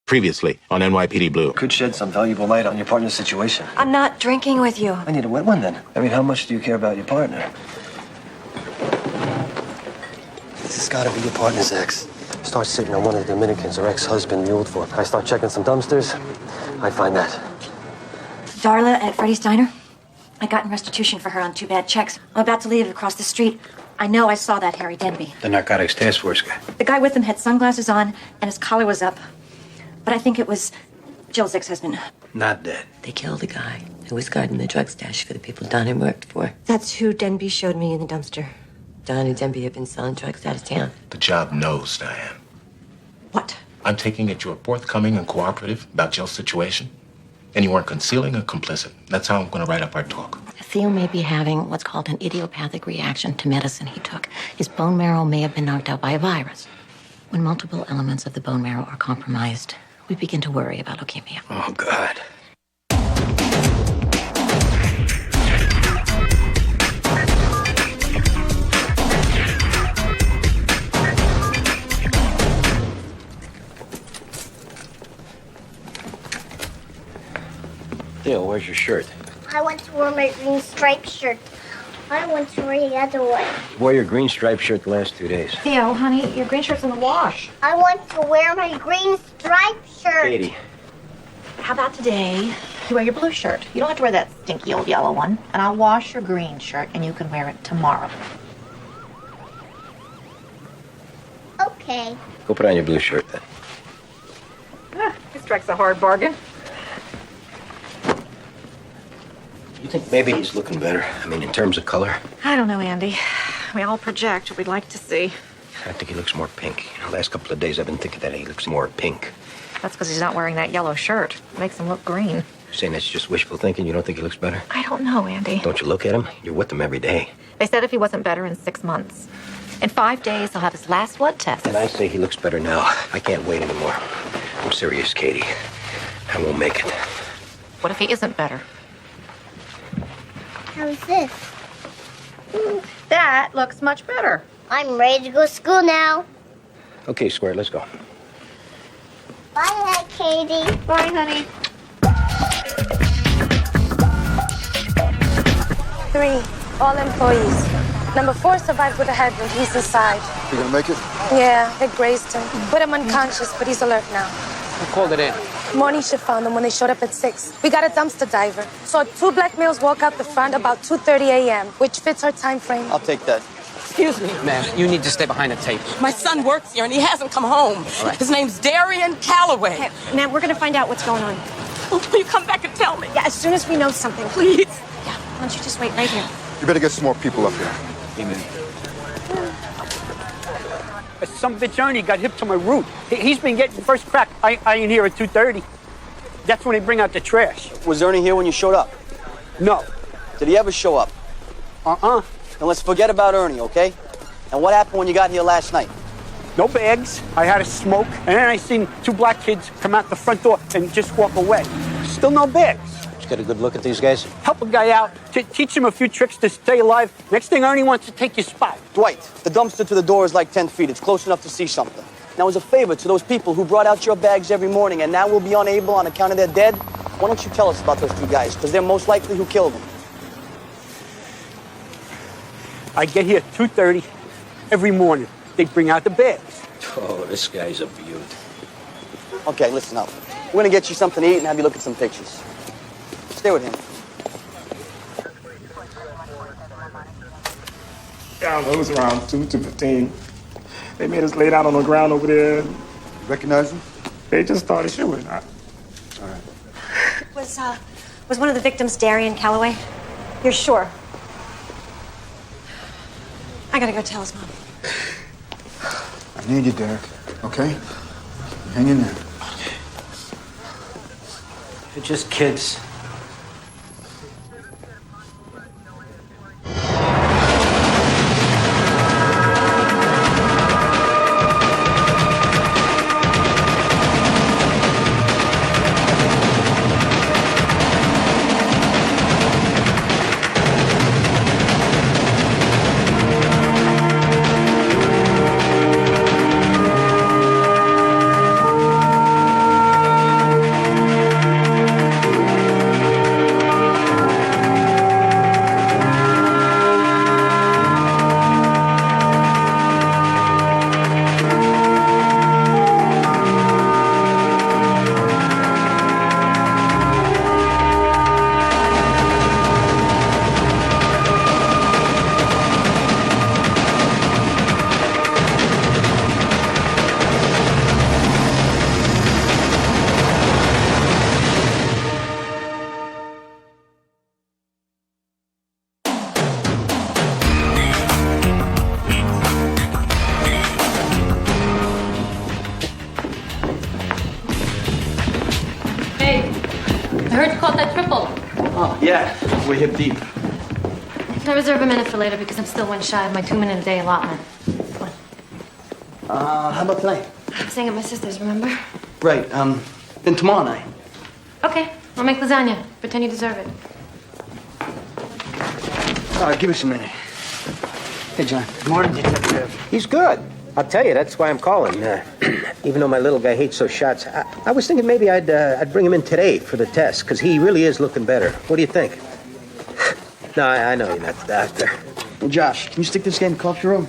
Previously on NYPD Blue. Could shed some valuable light on your partner's situation. I'm not drinking with you. I need a wet one then. I mean, how much do you care about your partner? This has got to be your partner's ex. Start sitting on one of the Dominicans her ex-husband muled for. I start checking some dumpsters, I find that. Darla at Freddy's Diner. I got in restitution for her on 2 bad checks. I'm about to leave across the street. I know I saw that Harry Denby. The narcotics task force guy. The guy with him had sunglasses on and his collar was up. But I think it was Jill's ex-husband. Not dead. They killed a guy who was guarding the drug stash for the people Don had worked for. That's who Denby showed me in the dumpster. Don and Denby had been selling drugs out of town. The job knows, Diane. What? I'm taking it you were forthcoming and cooperative about Jill's situation, and you weren't concealing or complicit. That's how I'm going to write up our talk. Theo may be having what's called an idiopathic reaction to medicine he took. His bone marrow may have been knocked out by a virus. When multiple elements of the bone marrow are compromised, we begin to worry about leukemia. Oh, God. Theo, where's your shirt? I want to wear my green striped shirt. I want to wear the other one. You wore your green striped shirt the last 2 days. Theo, honey, your green shirt's in the wash. I want to wear my green striped shirt. Katie. How about today you wear your blue shirt? You don't have to wear that stinky old yellow one. And I'll wash your green shirt and you can wear it tomorrow. Okay. Go put on your blue shirt then. This strikes a hard bargain. You think maybe he's looking better? I mean, in terms of color? I don't know, Andy. We all project what we'd like to see. I think he looks more pink. You know, last couple of days I've been thinking that he looks more pink. That's because he's not wearing that yellow shirt. It makes him look green. Saying that's just wishful thinking? You don't think he looks better? I don't know, Andy. Don't you look at him? You're with him every day. They said if he wasn't better in 6 months. In 5 days, he'll have his last blood test. And I say he looks better now. I can't wait anymore. I'm serious, Katie. I won't make it. What if he isn't better? How's this? That looks much better. I'm ready to go to school now. Okay, Square, let's go. Bye, Katie. Bye, honey. 3, all employees. Number 4 survived with a head wound. He's inside. You gonna make it? Yeah, they grazed him. Put him unconscious, but he's alert now. Who called it in? Morning shift found him when they showed up at 6. We got a dumpster diver. Saw 2 black males walk out the front about 2:30 a.m., which fits our time frame. I'll take that. Excuse me. Ma'am, you need to stay behind the tape. My son works here and he hasn't come home. All right. His name's Darian Calloway. Hey, ma'am, we're gonna find out what's going on. Will you come back and tell me? Yeah, as soon as we know something. Please. Yeah, why don't you just wait right here? You better get some more people up here. Amen. Some bitch Ernie got hip to my root. He's been getting first crack iron here at 2:30. That's when they bring out the trash. Was Ernie here when you showed up? No. Did he ever show up? Then let's forget about Ernie, okay? And what happened when you got here last night? No bags. I had a smoke, and then I seen 2 black kids come out the front door and just walk away. Still no bags. Just get a good look at these guys. Help a guy out, teach him a few tricks to stay alive. Next thing, Ernie wants to take your spot. Dwight, the dumpster to the door is like 10 feet. It's close enough to see something. Now, as a favor to those people who brought out your bags every morning and now will be unable on account of their dead, why don't you tell us about those 2 guys? Because they're most likely who killed them. I get here at 2:30 every morning. They bring out the bags. Oh, this guy's a beaut. Okay, listen up. We're gonna get you something to eat and have you look at some pictures. Stay with him. Yeah, it was around 2 to 15. They made us lay down on the ground over there. Recognize him? They just started shooting. All right. Was one of the victims Darian Calloway? You're sure? I gotta go tell his mom. I need you, Derek. Okay? Hang in there. They're just kids. heard you caught that triple. Oh, yeah. We're hip deep. Can I reserve a minute for later because I'm still one shy of my 2-minute-a-day allotment? How about tonight? I'm staying at my sister's, remember? Right, then tomorrow night. Okay, I'll make lasagna. Pretend you deserve it. All right, give us a minute. Hey, John. Morning, Detective. He's good. I'll tell you, that's why I'm calling. Even though my little guy hates those shots, I was thinking maybe I'd bring him in today for the test, because he really is looking better. What do you think? No, I know you're not the doctor. Well, Josh, can you stick this guy in the coffee room?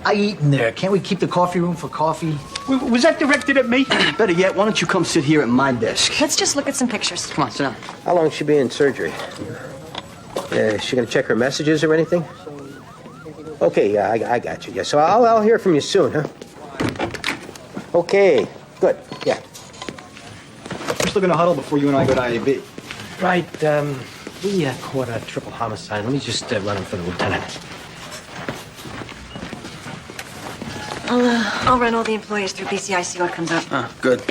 I eat in there. Can't we keep the coffee room for coffee? Was that directed at me? Better yet, why don't you come sit here at my desk? Let's just look at some pictures. Come on, sit down. How long has she been in surgery? Is she going to check her messages or anything? Okay, yeah, I got you. Yeah, so I'll hear from you soon, huh? Okay, good. Yeah. We're still going to huddle before you and I go to IAB. Right, we caught a triple homicide. Let me just run him for the lieutenant. I'll run all the employees through BCI, see what comes up. Ah, good.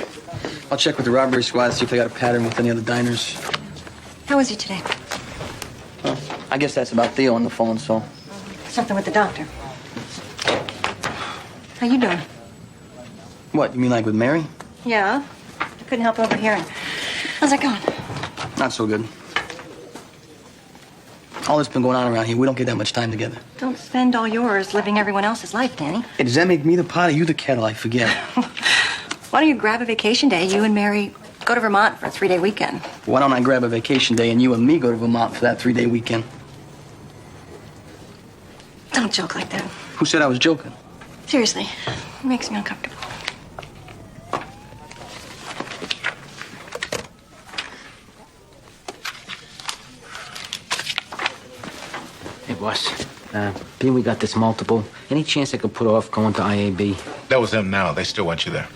I'll check with the robbery squad, see if they got a pattern with any other diners. How was he today? Well, I guess that's about Theo on the phone, so. Something with the doctor. How you doing? What, you mean like with Mary? Yeah. I couldn't help overhearing. How's it going? Not so good. All that's been going on around here, we don't get that much time together. Don't spend all yours living everyone else's life, Danny. Hey, does that make me the pot or you the kettle? I forget. Why don't you grab a vacation day? You and Mary go to Vermont for a 3-day weekend. Why don't I grab a vacation day and you and me go to Vermont for that 3-day weekend? Don't joke like that. Who said I was joking? Seriously, it makes me uncomfortable. Hey, boss. Being we got this multiple, any chance I could put off going to IAB? That was them now. They still want you there.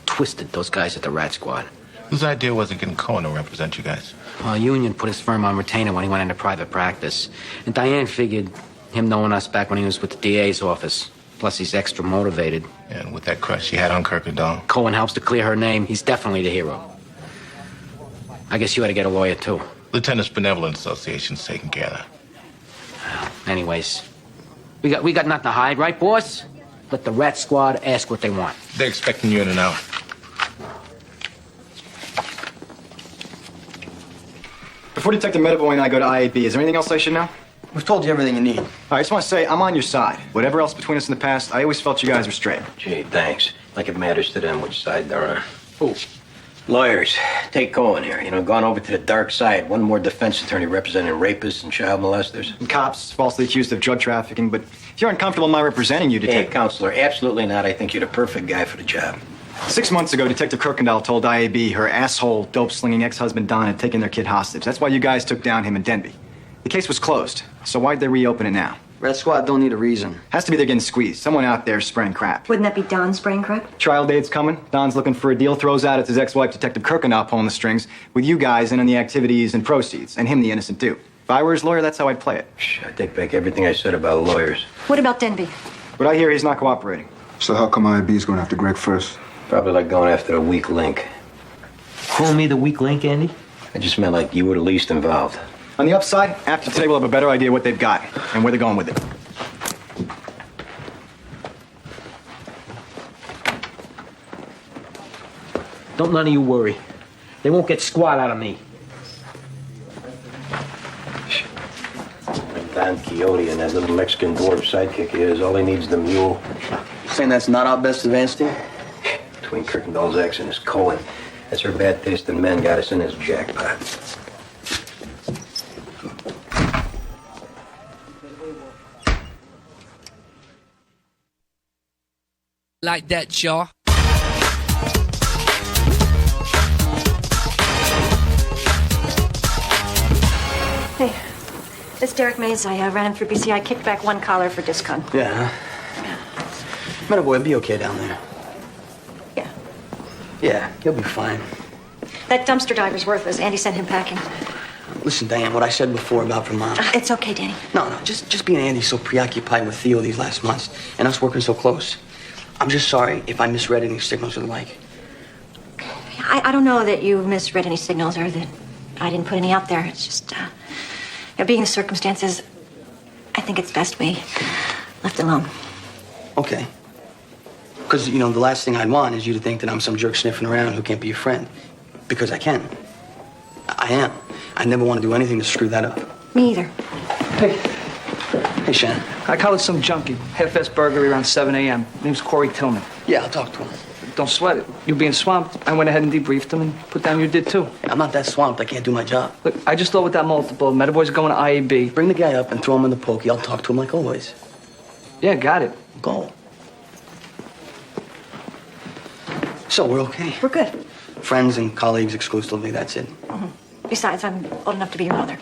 Twisted, those guys at the Rat Squad. Whose idea was it getting Cohen to represent you guys? Union put his firm on retainer when he went into private practice. And Diane figured him knowing us back when he was with the DA's office. Plus, he's extra motivated. And with that crush she had on Kirkendall. Cohen helps to clear her name. He's definitely the hero. I guess you ought to get a lawyer, too. Lieutenant's Benevolent Association's taking care of that. Anyways, we got nothing to hide, right, boss? Let the Rat Squad ask what they want. They're expecting you in an hour. Before Detective Medavoy and I go to IAB, is there anything else I should know? We've told you everything you need. I just want to say, I'm on your side. Whatever else between us in the past, I always felt you guys were straight. Gee, thanks. Like it matters to them which side they're on. Who? Lawyers. Take Cohen here. Gone over to the dark side. One more defense attorney representing rapists and child molesters. And cops falsely accused of drug trafficking, but if you're uncomfortable in my representing you, Hey, counselor, absolutely not. I think you're the perfect guy for the job. 6 months ago, Detective Kirkendall told IAB her asshole, dope-slinging ex-husband Don had taken their kid hostage. That's why you guys took down him and Denby. The case was closed, so why'd they reopen it now? Red Squad don't need a reason. Has to be they're getting squeezed. Someone out there spraying crap. Wouldn't that be Don spraying crap? Trial date's coming. Don's looking for a deal, throws out it's his ex-wife, Detective Kirkendall, pulling the strings, with you guys in on the activities and proceeds, and him the innocent too. If I were his lawyer, that's how I'd play it. I take back everything I said about lawyers. What about Denby? But I hear he's not cooperating. So how come IAB's going after Greg first? Probably like going after a weak link. Call me the weak link, Andy? I just meant like you were the least involved. On the upside, after today, we'll have a better idea what they've got and where they're going with it. Don't none of you worry. They won't get squat out of me. Don Quixote and that little Mexican dwarf sidekick he is, all he needs is the mule. Saying that's not our best advance team? Between Kirkendall's ex and his Cohen. That's her bad taste in men got us in his jackpot. Like that, y'all. Hey, it's Derek Mays. I ran him through BCI. Kicked back one collar for discon. Yeah. Medavoy will be okay down there. Yeah. Yeah, he'll be fine. That dumpster diver's worthless. Andy sent him packing. Listen, Diane, what I said before about Vermont. It's okay, Danny. No, just being Andy so preoccupied with Theo these last months and us working so close. I'm just sorry if I misread any signals or the like. I don't know that you misread any signals or that I didn't put any out there. It's just, being the circumstances, I think it's best we left alone. Okay. Because, the last thing I'd want is you to think that I'm some jerk sniffing around who can't be your friend. Because I can. I am. I never want to do anything to screw that up. Me either. Hey, Shannon. I collared some junkie. Half-ass burglary around 7 a.m. Name's Corey Tillman. Yeah, I'll talk to him. Don't sweat it. You being swamped, I went ahead and debriefed him and put down you did too. I'm not that swamped. I can't do my job. Look, I just thought with that multiple, Metaboy's going to IAB. Bring the guy up and throw him in the pokey. I'll talk to him like always. Yeah, got it. Go. So, we're okay? We're good. Friends and colleagues exclusively, that's it. Mm-hmm. Besides, I'm old enough to be your mother.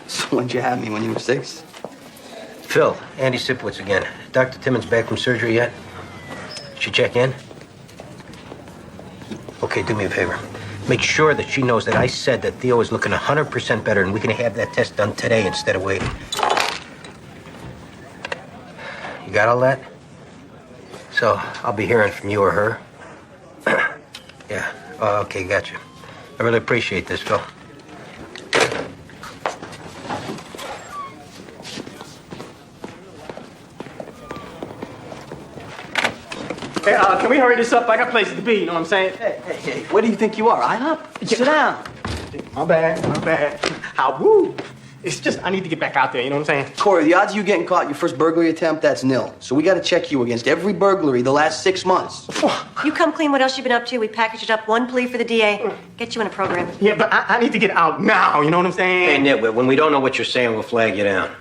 So when'd you have me, when you were 6? Phil, Andy Sipowicz again. Dr. Timmons back from surgery yet? She check in? Okay, do me a favor. Make sure that she knows that I said that Theo is looking 100% better and we can have that test done today instead of waiting. You got all that? So, I'll be hearing from you or her? Yeah. Oh, okay, gotcha. I really appreciate this, Phil. Hey, can we hurry this up? I got places to be, you know what I'm saying? Hey, where do you think you are? IHOP? Sit down. My bad. How woo. It's just, I need to get back out there, you know what I'm saying? Corey, the odds of you getting caught your first burglary attempt, that's nil. So we gotta check you against every burglary the last 6 months. You come clean what else you've been up to. We packaged it up, one plea for the DA. Get you in a program. Yeah, but I need to get out now, you know what I'm saying? Hey, Nitwit, when we don't know what you're saying, we'll flag you down.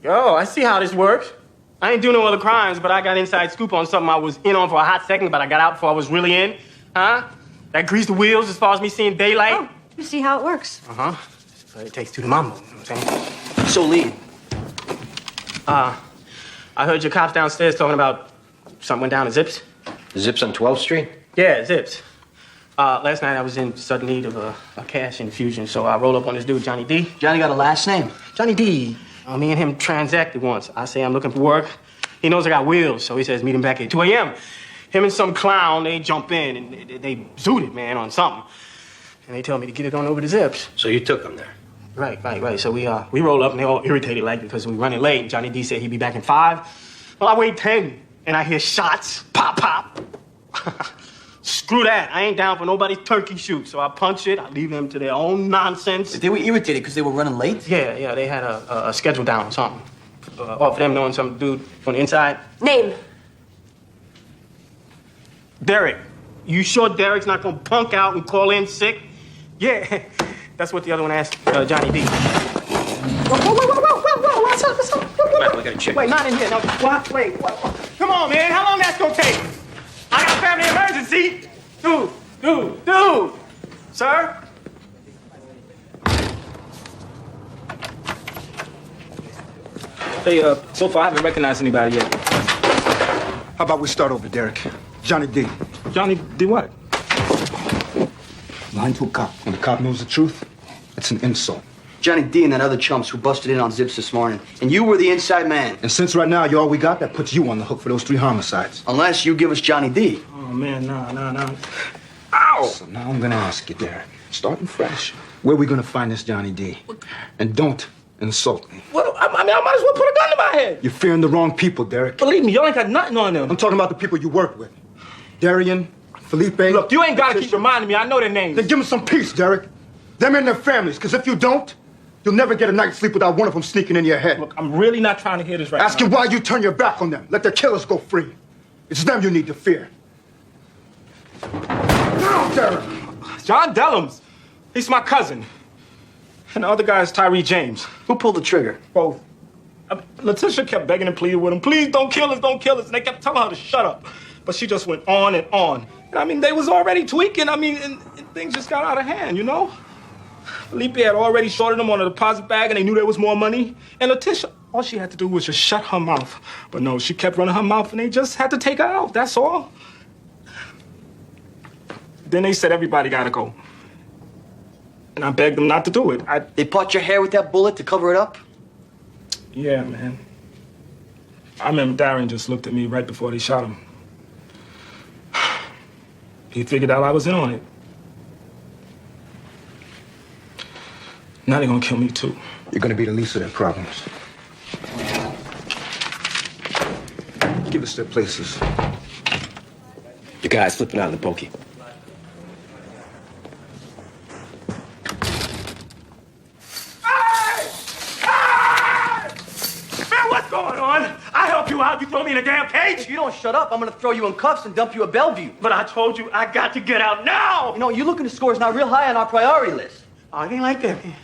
Yo, I see how this works. I ain't do no other crimes, but I got inside scoop on something I was in on for a hot second, but I got out before I was really in. Huh? That greased the wheels as far as me seeing daylight. Oh, you see how it works. Uh-huh. But it takes two to mambo, you know what I'm saying? So lead. I heard your cops downstairs talking about something went down at Zips. Zips on 12th Street? Yeah, Zips. Last night I was in sudden need of a cash infusion, so I rolled up on this dude, Johnny D. Johnny got a last name? Johnny D. Me and him transacted once. I say I'm looking for work. He knows I got wheels, so he says meet him back at 2 a.m. Him and some clown, they jump in and they zooted, man, on something. And they tell me to get it on over to Zips. So you took him there? Right. So we roll up and they're all irritated like because we're running late. And Johnny D said he'd be back in 5. Well, I wait 10 and I hear shots, pop. Screw that. I ain't down for nobody's turkey shoot. So I punch it. I leave them to their own nonsense. They were irritated because they were running late? Yeah. They had a schedule down or something. Off them knowing some dude from the inside. Name. Derek. You sure Derek's not gonna punk out and call in sick? Yeah. That's what the other one asked Johnny D. Whoa. What's up? Man, we gotta check. Wait, not in here. No, what? Wait. Come on, man. How long that's gonna take? I got a family emergency. Dude. Sir? Hey, so far I haven't recognized anybody yet. How about we start over, Derek? Johnny D. Johnny D what? Lying to a cop. When the cop knows the truth, it's an insult. Johnny D and that other chumps who busted in on Zips this morning. And you were the inside man. And since right now you're all we got, that puts you on the hook for those 3 homicides. Unless you give us Johnny D. Oh, man, no. Ow! So now I'm gonna ask you, Derek, starting fresh, where we gonna find this Johnny D? And don't insult me. Well, I might as well put a gun to my head. You're fearing the wrong people, Derek. Believe me, y'all ain't got nothing on them. I'm talking about the people you work with. Darian, Felipe. Look, you ain't gotta keep reminding me. I know their names. Then give them some peace, Derek. Them and their families, because if you don't, you'll never get a night's sleep without one of them sneaking in your head. Look, I'm really not trying to hear this right now. Ask him why you turn your back on them. Let their killers go free. It's them you need to fear. Now, Derek! John Dellums. He's my cousin. And the other guy is Tyree James. Who pulled the trigger? Both. Letitia kept begging and pleading with him, please don't kill us. And they kept telling her to shut up. But she just went on and on. And I mean, they was already tweaking. I mean, and things just got out of hand, you know? Felipe had already shorted them on a deposit bag and they knew there was more money. And Letitia, all she had to do was just shut her mouth. But no, she kept running her mouth and they just had to take her out, that's all. Then they said everybody gotta go. And I begged them not to do it. They pot your hair with that bullet to cover it up? Yeah, man. I remember Darren just looked at me right before they shot him. He figured out I was in on it. Now they're gonna kill me too. You're gonna be the least of their problems. Give us their places. The guy's flipping out in the pokey. Man, what's going on? I help you out. You throw me in a damn cage? If you don't shut up, I'm gonna throw you in cuffs and dump you at Bellevue. But I told you I got to get out now. You know, you looking to score is not real high on our priority list. Oh, it ain't like that, man.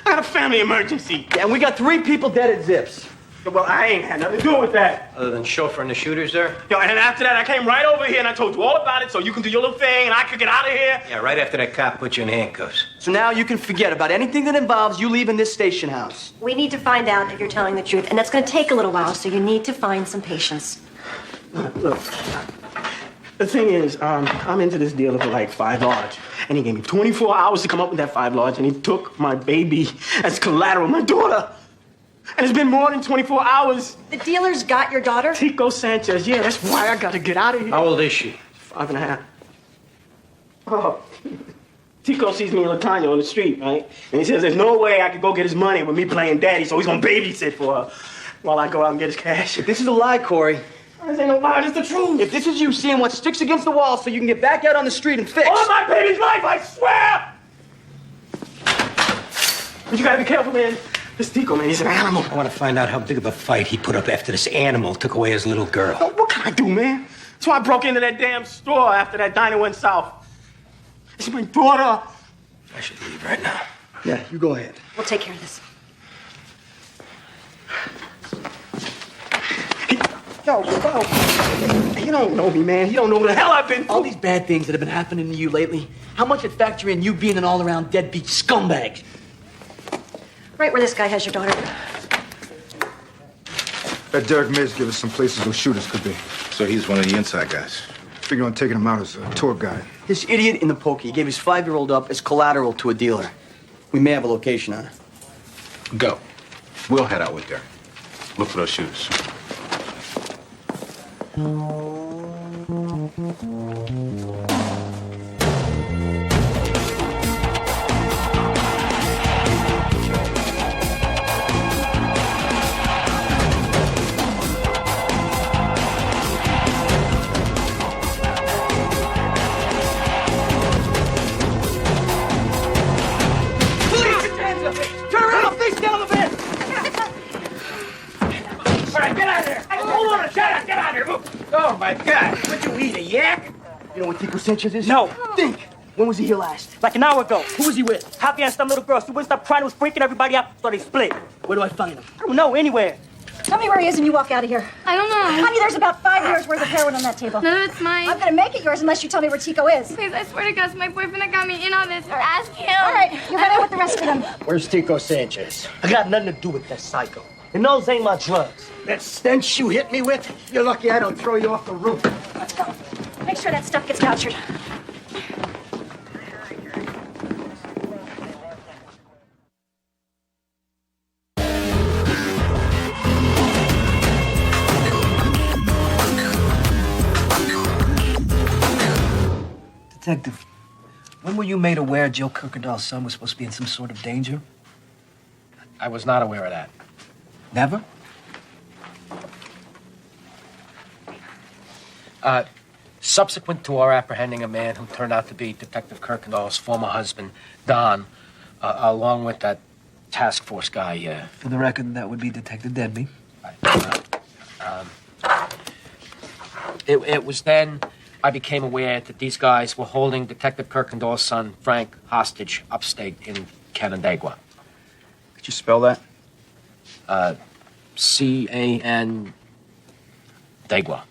I got a family emergency. Yeah, and we got 3 people dead at Zips. Well, I ain't had nothing to do with that. Other than chauffeuring the shooters there? Yo, and after that, I came right over here and I told you all about it so you can do your little thing and I could get out of here. Yeah, right after that cop put you in handcuffs. So now you can forget about anything that involves you leaving this station house. We need to find out if you're telling the truth, and that's going to take a little while, so you need to find some patience. Look, the thing is, I'm into this deal of like 5 large. And he gave me 24 hours to come up with that 5 large, and he took my baby as collateral, my daughter. And it's been more than 24 hours. The dealer's got your daughter? Tico Sanchez, yeah, that's why I got to get out of here. How old is she? 5.5. Oh, Tico sees me and LaTanya on the street, right? And he says there's no way I could go get his money with me playing daddy, so he's gonna babysit for her while I go out and get his cash. If this is a lie, Corey. This ain't no lie, it's the truth. If this is you seeing what sticks against the wall so you can get back out on the street and fix. All my baby's life, I swear! But you gotta be careful, man. This Tico, man, he's an animal. I want to find out how big of a fight he put up after this animal took away his little girl. What can I do, man? So I broke into that damn store after that diner went south. It's my daughter. I should leave right now. Yeah, you go ahead. We'll take care of this. Yo, you don't know me, man. You don't know what the hell I've been through. All these bad things that have been happening to you lately, how much it factor in you being an all-around deadbeat scumbag? Right where this guy has your daughter. That Derek Mays gave us some places those shooters could be. So he's one of the inside guys. Figured on taking him out as a tour guide. This idiot in the pokey gave his 5-year-old up as collateral to a dealer. We may have a location on her. Go. We'll head out with Derek. Look for those shooters. Oh, my God. What you eat, a yak? You know what Tico Sanchez is? No. Think. When was he here last? Like an hour ago. Who was he with? Happy and some little girl. She wouldn't stop crying. Was freaking everybody out, so they split. Where do I find him? I don't know, anywhere. Tell me where he is and you walk out of here. I don't know. Honey, there's about 5 years worth of heroin on that table. None of it's mine. I'm gonna make it yours unless you tell me where Tico is. Please, I swear to God, it's my boyfriend that got me in on this. Or ask him. All right, you head out with the rest of them. Where's Tico Sanchez? I got nothing to do with that psycho. And those ain't my drugs. That stench you hit me with? You're lucky I don't throw you off the roof. Let's go. Make sure that stuff gets captured. Detective, when were you made aware Joe Kirkendall's son was supposed to be in some sort of danger? I was not aware of that. Never? Subsequent to our apprehending a man who turned out to be Detective Kirkendall's former husband, Don, along with that task force guy. For the record, that would be Detective Denby. It was then I became aware that these guys were holding Detective Kirkendall's son, Frank, hostage upstate in Canandaigua. Could you spell that? C-A-N... Daigua.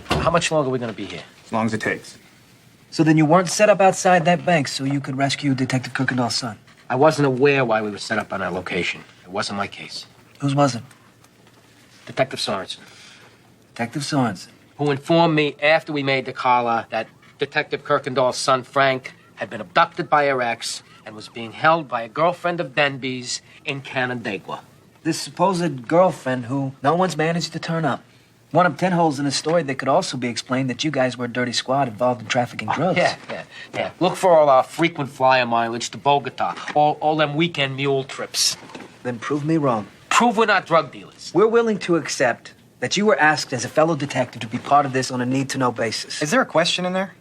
How much longer are we going to be here? As long as it takes. So then you weren't set up outside that bank so you could rescue Detective Kirkendall's son? I wasn't aware why we were set up on that location. It wasn't my case. Whose was it? Detective Sorensen. Detective Sorensen. Who informed me after we made the call that Detective Kirkendall's son, Frank, had been abducted by her ex and was being held by a girlfriend of Denby's in Canandaigua. This supposed girlfriend who no one's managed to turn up. One of 10 holes in the story that could also be explained that you guys were a dirty squad involved in trafficking drugs. Yeah. Look for all our frequent flyer mileage to Bogota, all them weekend mule trips. Then prove me wrong. Prove we're not drug dealers. We're willing to accept that you were asked as a fellow detective to be part of this on a need-to-know basis. Is there a question in there?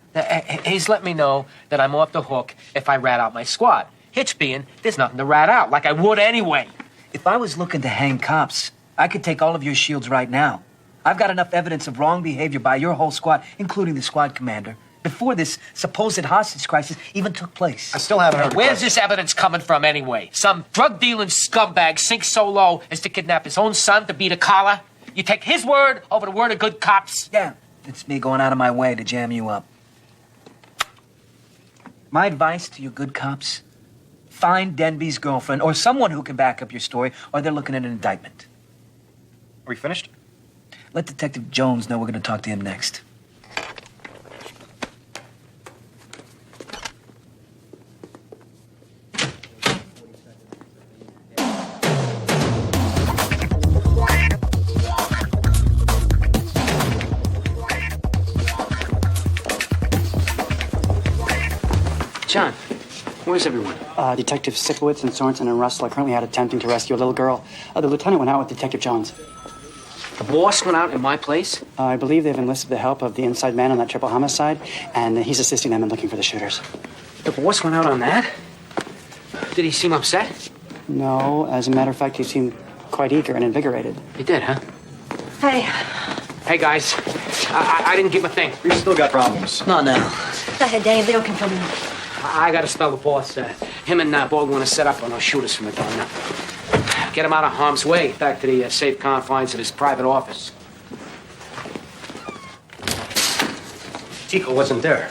He's let me know that I'm off the hook if I rat out my squad. Hitch being, there's nothing to rat out, like I would anyway. If I was looking to hang cops, I could take all of your shields right now. I've got enough evidence of wrong behavior by your whole squad, including the squad commander, before this supposed hostage crisis even took place. I still haven't heard. Where's this evidence coming from anyway? Some drug-dealing scumbag sinks so low as to kidnap his own son to beat a collar? You take his word over the word of good cops? Yeah, it's me going out of my way to jam you up. My advice to you good cops, find Denby's girlfriend or someone who can back up your story, or they're looking at an indictment. Are we finished? Let Detective Jones know we're going to talk to him next. John, where's everyone? Detective Sipowicz and Sorensen and Russell are currently out attempting to rescue a little girl. The lieutenant went out with Detective Jones. The boss went out in my place? I believe they've enlisted the help of the inside man on that triple homicide, and he's assisting them in looking for the shooters. The boss went out on that? Did he seem upset? No, as a matter of fact, he seemed quite eager and invigorated. He did, huh? Hey. Hey, guys. I didn't give a thing. We've still got problems. Not now. Go ahead, Danny. Leo can fill me in. I gotta spell the boss. Him and Borg want to set up on those shooters from the dawn up. Get him out of harm's way, back to the safe confines of his private office. Tico wasn't there.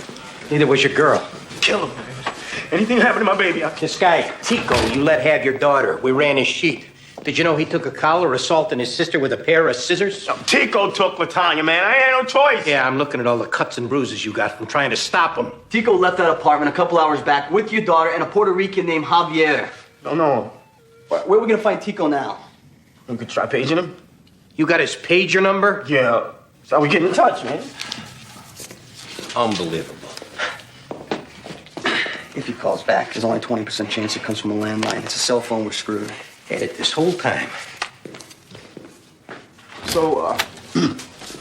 Neither was your girl. Kill him, man. Anything happened to my baby, This guy, Tico, you let have your daughter. We ran his sheet. Did you know he took a collar, assaulting his sister with a pair of scissors? No, Tico took Latanya, man. I had no choice. Yeah, I'm looking at all the cuts and bruises you got from trying to stop him. Tico left that apartment a couple hours back with your daughter and a Puerto Rican named Javier. Don't know him. Where are we gonna find Tico now? We could try paging him. You got his pager number? Yeah. That's how we get in touch, man. Unbelievable. If he calls back, there's only 20% chance it comes from a landline. It's a cell phone, we're screwed. Had it this whole time. So,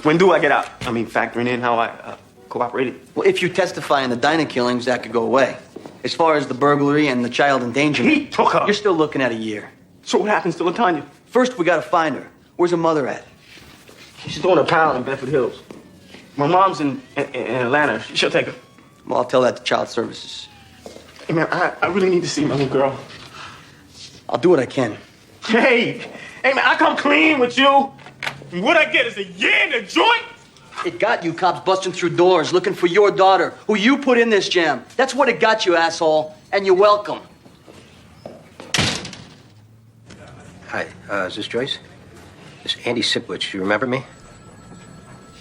when do I get out? I mean, factoring in how I cooperated. Well, if you testify in the Dinah killings, that could go away. As far as the burglary and the child endangerment, He took her. you're still looking at a year. So what happens to Latanya? First, we gotta find her. Where's her mother at? She's doing a pal in Bedford Hills. My mom's in Atlanta. She'll take her. Well, I'll tell that to Child Services. Hey, man, I really need to see my little girl. I'll do what I can. Hey, man, I come clean with you. And what I get is a year in the joint. It got you cops busting through doors looking for your daughter, who you put in this jam. That's what it got you, asshole. And you're welcome. Hi, is this Joyce? This Andy Sipowicz, you remember me?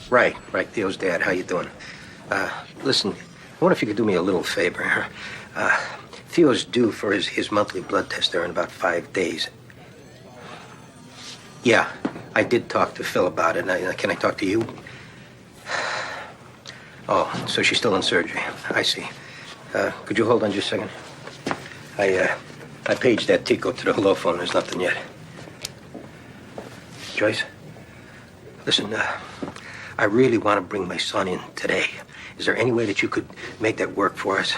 Right, Theo's dad. How you doing? Listen, I wonder if you could do me a little favor. Theo's due for his monthly blood test there in about 5 days. Yeah, I did talk to Phil about it. Now, can I talk to you? Oh, so she's still in surgery. I see. Could you hold on just a second? I paged that Tico to the hello phone. There's nothing yet. Joyce? Listen, I really want to bring my son in today. Is there any way that you could make that work for us?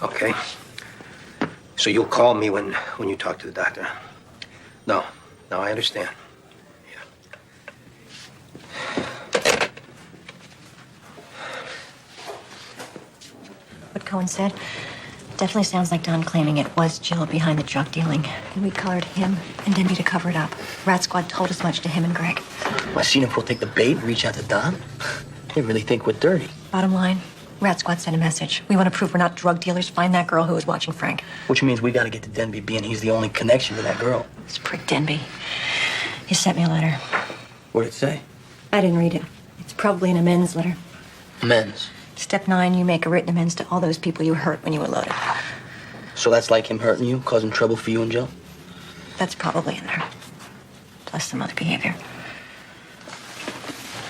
Okay. So you'll call me when you talk to the doctor? No, I understand. What Cohen said definitely sounds like Don claiming it was Jill behind the drug dealing. And we colored him and Denby to cover it up. Rat Squad told as much to him and Greg. My Cena will take the bait and reach out to Don. They really think we're dirty. Bottom line, Rat Squad sent a message. We want to prove we're not drug dealers. Find that girl who was watching Frank. Which means we gotta get to Denby, being he's the only connection to that girl. This prick Denby. He sent me a letter. What'd it say? I didn't read it. It's probably an amends letter. Amends. Step 9, you make a written amends to all those people you hurt when you were loaded. So that's like him hurting you, causing trouble for you and Jill? That's probably in there. Plus some other behavior.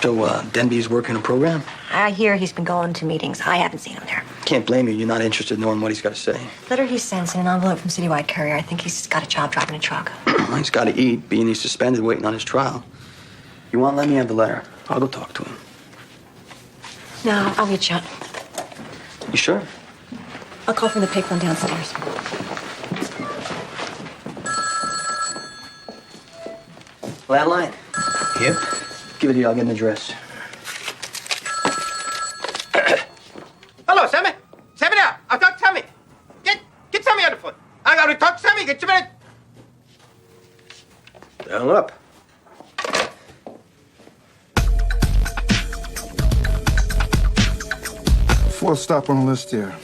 So, Denby's working a program? I hear he's been going to meetings. I haven't seen him there. Can't blame you. You're not interested in knowing what he's got to say. Letter he sends in an envelope from Citywide Courier. I think he's got a job driving a truck. He's got to eat, being he's suspended waiting on his trial. You want, let me have the letter. I'll go talk to him. No, I'll reach out. You sure? I'll call from the payphone downstairs. Landline? Yep. Give it here, I'll get an address. Hello, Sammy. Sammy there. I'll talk to Sammy. Get Sammy on the phone. I gotta talk to Sammy. Get your minute. Hung up. Fourth stop on the list here.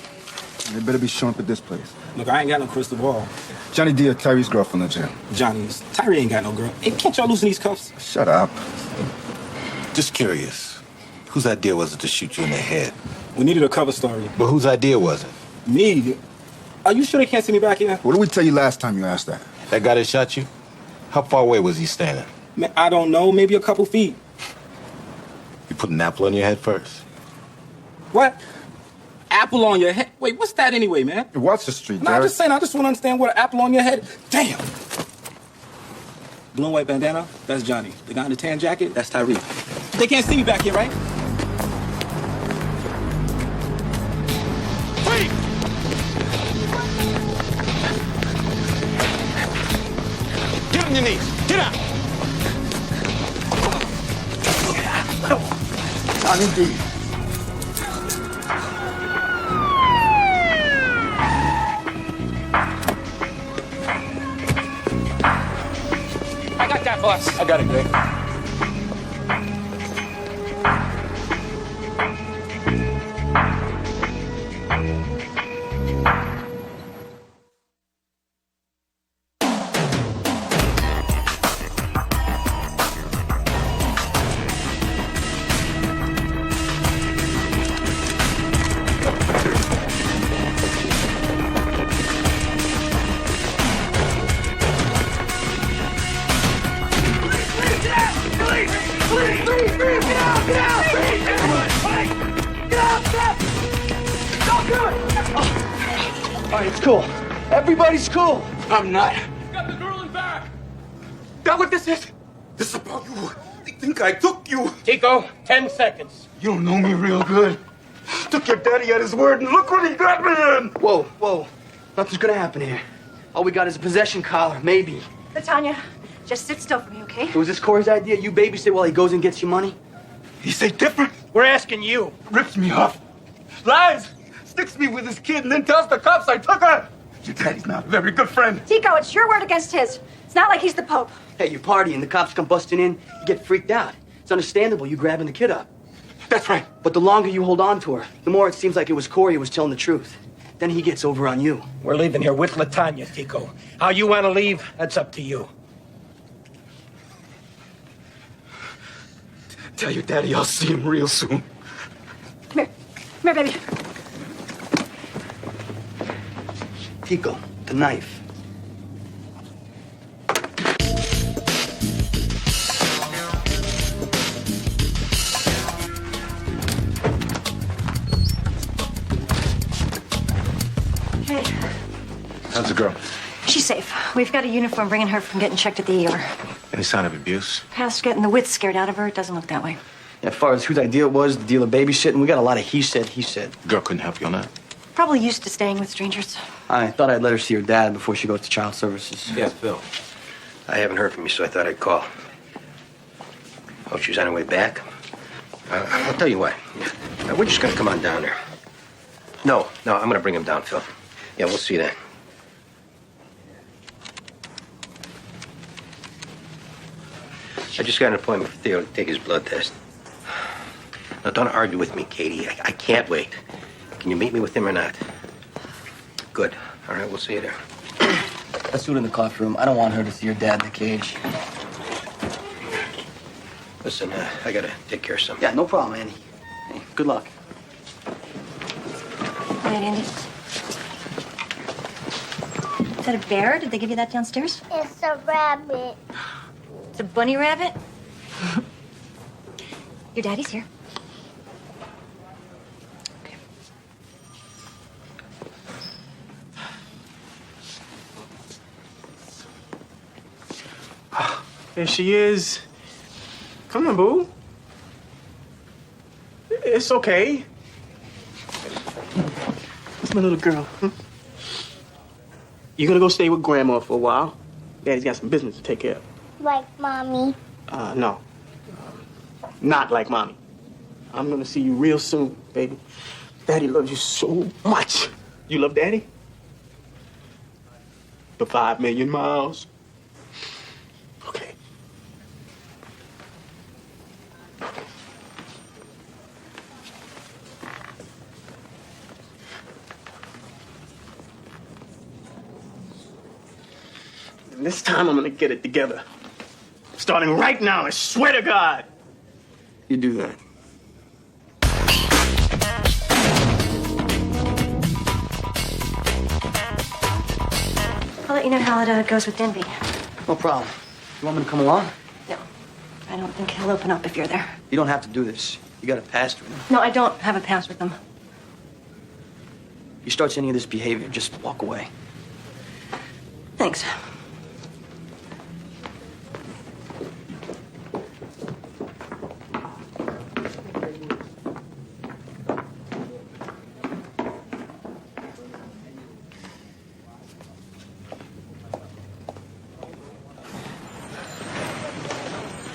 They better be showing up at this place. Look, I ain't got no crystal ball. Johnny D or Tyree's girlfriend in jail. Johnny's. Tyree ain't got no girl. Hey, can't y'all loosen these cuffs? Shut up. Just curious. Whose idea was it to shoot you in the head? We needed a cover story. But whose idea was it? Me? Are you sure they can't see me back here? What did we tell you last time you asked that? That guy that shot you? How far away was he standing? Man, I don't know. Maybe a couple feet. You put an apple on your head first? What? Apple on your head? Wait, what's that anyway, man? Watch the street, No, I'm just saying, I just want to understand what an apple on your head. Damn! Blue and white bandana, that's Johnny. The guy in the tan jacket, that's Tyree. They can't see me back here, right? Wait! Get on your knees. Get out. Johnny D. I got that, boss. I got it, Greg. All right, it's cool. Everybody's cool. I'm not. Got the girl in back. That what this is? This is about you. They think I took you. Tico, 10 seconds. You don't know me real good. Took your daddy at his word, and look what he got me in. Whoa, whoa. Nothing's gonna happen here. All we got is a possession collar, maybe. Latanya, just sit still for me, okay? So was this Corey's idea? You babysit while he goes and gets you money? He say different. We're asking you. Rips me off. Lies. Sticks me with his kid and then tells the cops I took her. Your daddy's not a very good friend. Tico, it's your word against his. It's not like he's the Pope. Hey, you're partying, the cops come busting in, you get freaked out. It's understandable you grabbing the kid up. That's right. But the longer you hold on to her, the more it seems like it was Corey who was telling the truth. Then he gets over on you. We're leaving here with Latanya, Tico. How you want to leave, that's up to you. Tell your daddy I'll see him real soon. Come here, baby. Tico, the knife. Hey, How's the girl? she's safe. We've got a uniform bringing her from getting checked at the ER. Any sign of abuse? Past getting the wits scared out of her, it doesn't look that way. As far as whose idea it was, the deal of babysitting, we got a lot of he said. Girl couldn't help you on that. Probably used to staying with strangers. I thought I'd let her see her dad before she goes to child services. Yeah, Phil. I haven't heard from you, so I thought I'd call. Oh, she's on her way back? I'll tell you what. We're just gonna come on down there. No, I'm gonna bring him down, Phil. Yeah, we'll see then. I just got an appointment for Theo to take his blood test. Now, don't argue with me, Katie. I can't wait. Can you meet me with him or not? Good. All right, we'll see you there. Let's do it in the coffee room. I don't want her to see her dad in the cage. Listen, I gotta take care of something. Yeah, no problem, Andy. Hey, good luck. All right, Andy. that a bear? Did they give you that downstairs? It's a rabbit. It's a bunny rabbit? Your daddy's here. There she is. Come on, boo. It's okay. It's my little girl. You gonna go stay with Grandma for a while? Daddy's got some business to take care of. Like Mommy. No. Not like Mommy. I'm gonna see you real soon, baby. Daddy loves you so much. You love Daddy? The 5 million miles. Okay. And this time I'm gonna get it together. Starting right now, I swear to God. You do that. I'll let you know how it goes with Denby. No problem. You want me to come along? No, I don't think he'll open up if you're there. You don't have to do this. You got a pass with him. No, I don't have a pass with them. You start any of this behavior, just walk away. Thanks.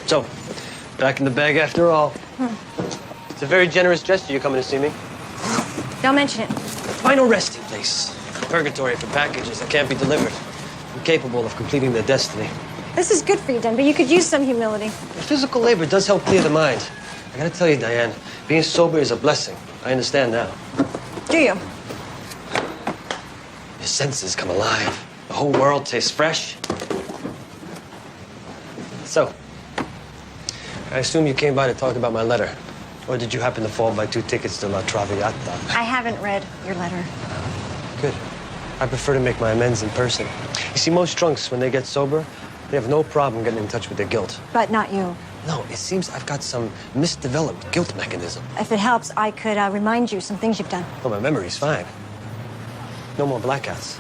So, back in the bag after all. It's a very generous gesture you're coming to see me. Don't mention it. Final resting place. Purgatory for packages that can't be delivered. Incapable of completing their destiny. This is good for you, Denby. You could use some humility. Physical labor does help clear the mind. I gotta tell you, Diane, being sober is a blessing. I understand now. Do you? Your senses come alive. The whole world tastes fresh. So, I assume you came by to talk about my letter. Or did you happen to fall by 2 tickets to La Traviata? I haven't read your letter. Good. I prefer to make my amends in person. You see, most drunks, when they get sober, they have no problem getting in touch with their guilt. But not you. No, it seems I've got some misdeveloped guilt mechanism. If it helps, I could remind you some things you've done. Oh, my memory's fine. No more blackouts.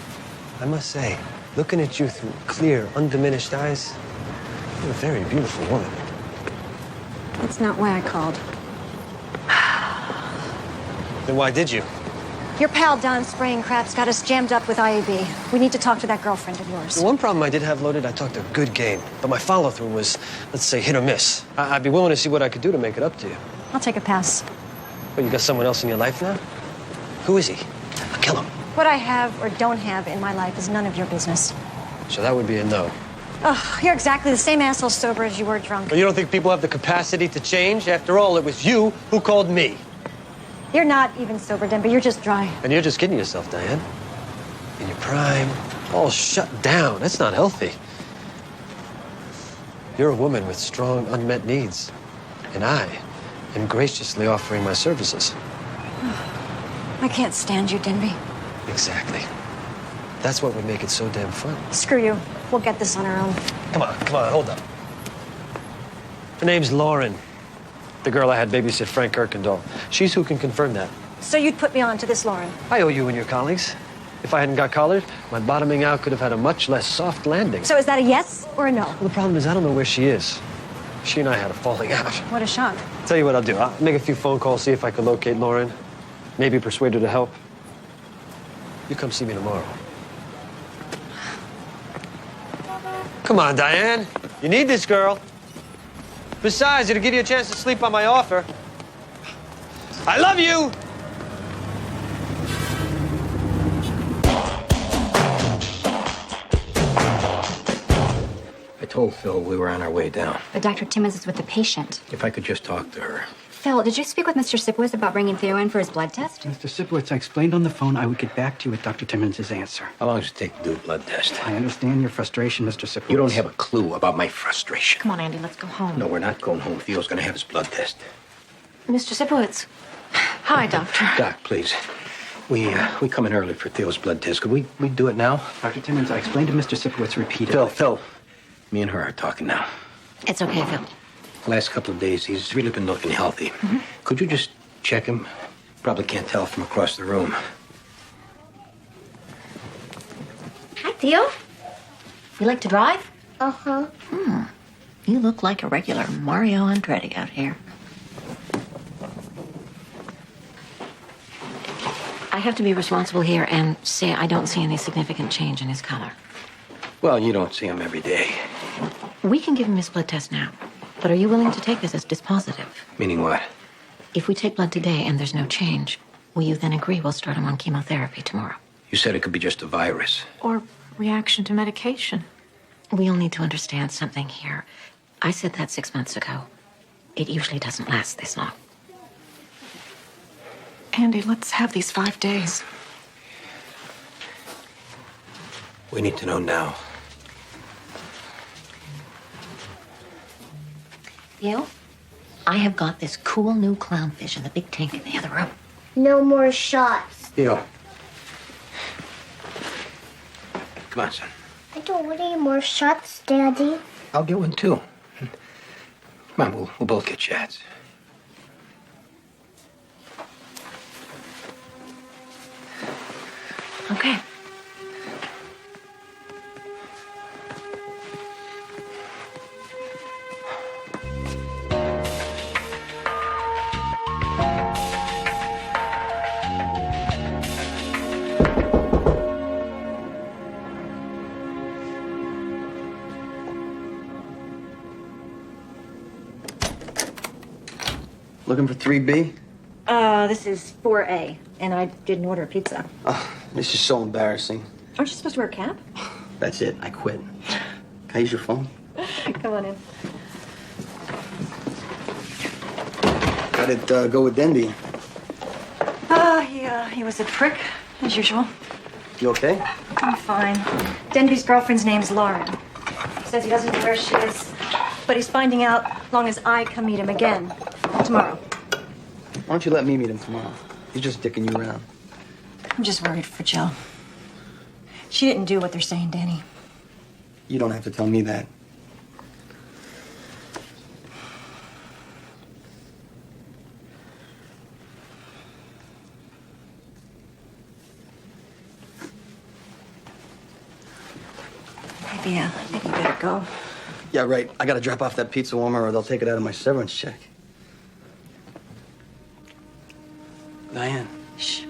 I must say, looking at you through clear, undiminished eyes, you're a very beautiful woman. That's not why I called. Then why did you? Your pal Don Spraying Crap's got us jammed up with IAB. We need to talk to that girlfriend of yours. The one problem I did have loaded, I talked a good game. But my follow-through was, let's say, hit or miss. I'd be willing to see what I could do to make it up to you. I'll take a pass. Well, you got someone else in your life now? Who is he? I'll kill him. What I have or don't have in my life is none of your business. So that would be a no. Oh, you're exactly the same asshole sober as you were drunk. But you don't think people have the capacity to change? After all, it was you who called me. You're not even sober, Denby. You're just dry. And you're just kidding yourself, Diane. In your prime, all shut down. That's not healthy. You're a woman with strong unmet needs. And I am graciously offering my services. I can't stand you, Denby. Exactly. That's what would make it so damn fun. Screw you. We'll get this on our own. Come on, hold up. Her name's Lauren. The girl I had babysit Frank Kirkendall. She's who can confirm that. So you'd put me on to this, Lauren? I owe you and your colleagues. If I hadn't got collared, my bottoming out could have had a much less soft landing. So is that a yes or a no? Well, the problem is I don't know where she is. She and I had a falling out. What a shock. Tell you what I'll do. I'll make a few phone calls, see if I can locate Lauren. Maybe persuade her to help. You come see me tomorrow. Come on, Diane. You need this girl. Besides, it'll give you a chance to sleep on my offer. I love you! I told Phil we were on our way down. But Dr. Timmons is with the patient. If I could just talk to her. Phil, did you speak with Mr. Sipowicz about bringing Theo in for his blood test? Mr. Sipowicz, I explained on the phone I would get back to you with Dr. Timmons' answer. How long does it take to do a blood test? I understand your frustration, Mr. Sipowicz. You don't have a clue about my frustration. Come on, Andy, let's go home. No, we're not going home. Theo's going to have his blood test. Mr. Sipowicz. Hi, doctor. Doc, please. We come in early for Theo's blood test. Could we do it now? Dr. Timmons, I explained to Mr. Sipowicz repeatedly. Phil, me and her are talking now. It's okay, Phil. Last couple of days, he's really been looking healthy. Could you just check him? Probably can't tell from across the room. Hi, Theo. You like to drive? Uh-huh. You look like a regular Mario Andretti out here. I have to be responsible here and say I don't see any significant change in his color. Well, you don't see him every day. We can give him his blood test now, but are you willing to take this as dispositive? Meaning what? If we take blood today and there's no change, will you then agree we'll start him on chemotherapy tomorrow? You said it could be just a virus. Or reaction to medication. We'll need to understand something here. I said that 6 months ago. It usually doesn't last this long. Andy, let's have these 5 days. We need to know now. Theo, I have got this cool new clownfish in the big tank in the other room. No more shots. Theo. Come on, son. I don't want any more shots, Daddy. I'll get one, too. Come on, we'll both get shots. Okay. Looking for 3B? This is 4A, and I didn't order a pizza. Oh, this is so embarrassing. Aren't you supposed to wear a cap? That's it. I quit. Can I use your phone? Come on in. How did it go with Denby? He was a prick, as usual. You okay? I'm fine. Denby's girlfriend's name's Lauren. He says he doesn't know where she is, but he's finding out long as I come meet him again tomorrow. Why don't you let me meet him tomorrow? He's just dicking you around. I'm just worried for Jill. She didn't do what they're saying, Danny. You don't have to tell me that. Maybe you better go. Yeah, right. I gotta drop off that pizza warmer or they'll take it out of my severance check. Diane. Shh.